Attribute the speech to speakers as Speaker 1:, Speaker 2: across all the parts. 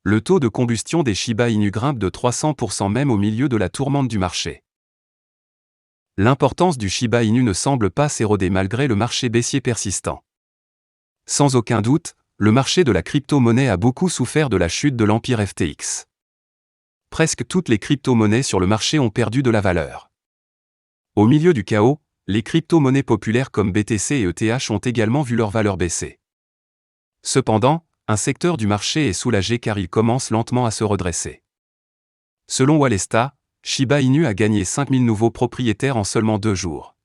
Speaker 1: Le taux de combustion des Shiba Inu grimpe de 300% même au milieu de la tourmente du marché. L'importance du Shiba Inu ne semble pas s'éroder malgré le marché baissier persistant. Sans aucun doute, le marché de la crypto-monnaie a beaucoup souffert de la chute de l'empire FTX. Presque toutes les crypto-monnaies sur le marché ont perdu de la valeur. Au milieu du chaos, les crypto-monnaies populaires comme BTC et ETH ont également vu leur valeur baisser. Cependant, un secteur du marché est soulagé car il commence lentement à se redresser. Selon Wallesta, Shiba Inu a gagné 5000 nouveaux propriétaires en seulement 2 jours.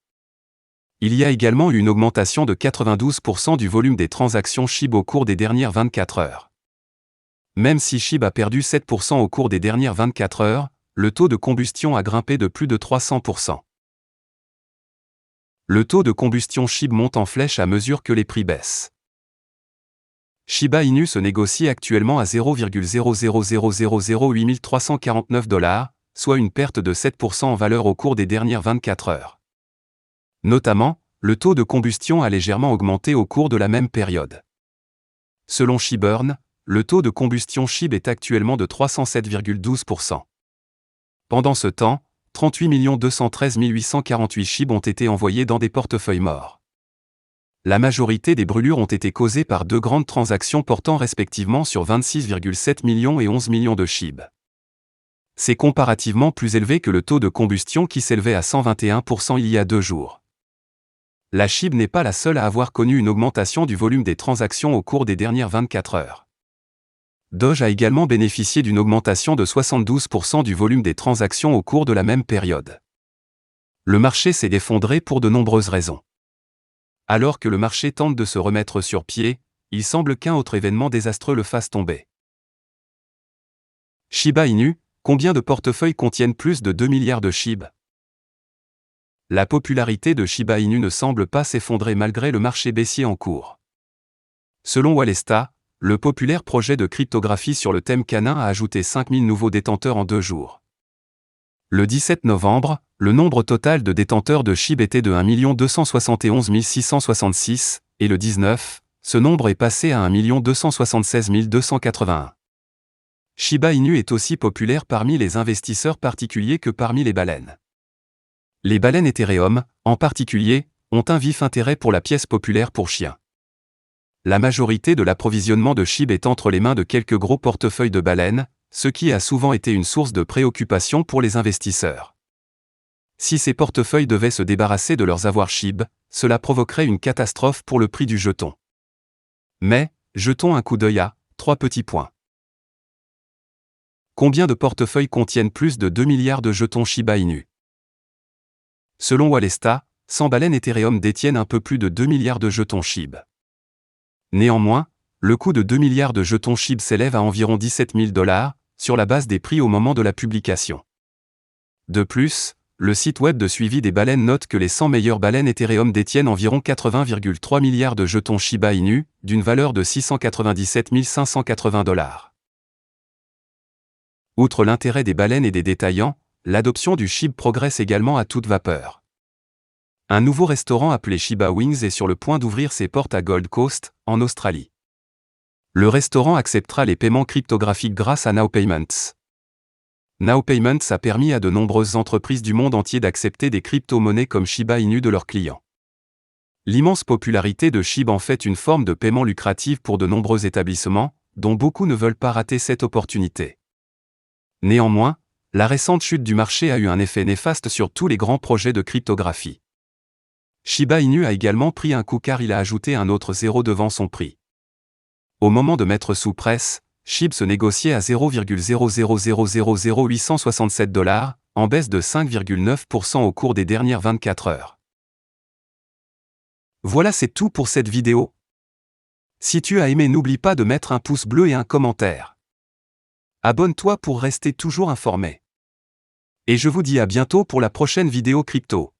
Speaker 1: Il y a également eu une augmentation de 92% du volume des transactions SHIB au cours des dernières 24 heures. Même si SHIB a perdu 7% au cours des dernières 24 heures, le taux de combustion a grimpé de plus de 300%. Le taux de combustion SHIB monte en flèche à mesure que les prix baissent. Shiba Inu se négocie actuellement à 0,000008349 $, soit une perte de 7% en valeur au cours des dernières 24 heures. Notamment, le taux de combustion a légèrement augmenté au cours de la même période. Selon Shiburn, le taux de combustion SHIB est actuellement de 307,12%. Pendant ce temps, 38 213 848 SHIB ont été envoyés dans des portefeuilles morts. La majorité des brûlures ont été causées par 2 grandes transactions portant respectivement sur 26,7 millions et 11 millions de SHIB. C'est comparativement plus élevé que le taux de combustion qui s'élevait à 121% il y a 2 jours. La SHIB n'est pas la seule à avoir connu une augmentation du volume des transactions au cours des dernières 24 heures. Doge a également bénéficié d'une augmentation de 72% du volume des transactions au cours de la même période. Le marché s'est effondré pour de nombreuses raisons. Alors que le marché tente de se remettre sur pied, il semble qu'un autre événement désastreux le fasse tomber. Shiba Inu, combien de portefeuilles contiennent plus de 2 milliards de SHIB? La popularité de Shiba Inu ne semble pas s'effondrer malgré le marché baissier en cours. Selon Wallesta, le populaire projet de cryptographie sur le thème canin a ajouté 5000 nouveaux détenteurs en 2 jours. Le 17 novembre, le nombre total de détenteurs de SHIB était de 1 271 666, et le 19, ce nombre est passé à 1 276 281. Shiba Inu est aussi populaire parmi les investisseurs particuliers que parmi les baleines. Les baleines Ethereum, en particulier, ont un vif intérêt pour la pièce populaire pour chiens. La majorité de l'approvisionnement de SHIB est entre les mains de quelques gros portefeuilles de baleines, ce qui a souvent été une source de préoccupation pour les investisseurs. Si ces portefeuilles devaient se débarrasser de leurs avoirs SHIB, cela provoquerait une catastrophe pour le prix du jeton. Mais, jetons un coup d'œil à 3 petits points. Combien de portefeuilles contiennent plus de 2 milliards de jetons Shiba Inu? Selon Wallesta, 100 baleines Ethereum détiennent un peu plus de 2 milliards de jetons SHIB. Néanmoins, le coût de 2 milliards de jetons SHIB s'élève à environ 17 000 $, sur la base des prix au moment de la publication. De plus, le site web de suivi des baleines note que les 100 meilleures baleines Ethereum détiennent environ 80,3 milliards de jetons Shiba Inu, d'une valeur de 697 580 $. Outre l'intérêt des baleines et des détaillants, l'adoption du SHIB progresse également à toute vapeur. Un nouveau restaurant appelé Shiba Wings est sur le point d'ouvrir ses portes à Gold Coast, en Australie. Le restaurant acceptera les paiements cryptographiques grâce à Now Payments. Now Payments a permis à de nombreuses entreprises du monde entier d'accepter des crypto-monnaies comme Shiba Inu de leurs clients. L'immense popularité de SHIB en fait une forme de paiement lucrative pour de nombreux établissements, dont beaucoup ne veulent pas rater cette opportunité. Néanmoins, la récente chute du marché a eu un effet néfaste sur tous les grands projets de cryptographie. Shiba Inu a également pris un coup car il a ajouté un autre zéro devant son prix. Au moment de mettre sous presse, SHIB se négociait à 0,0000867 $, en baisse de 5,9% au cours des dernières 24 heures. Voilà, c'est tout pour cette vidéo. Si tu as aimé, n'oublie pas de mettre un pouce bleu et un commentaire. Abonne-toi pour rester toujours informé. Et je vous dis à bientôt pour la prochaine vidéo crypto.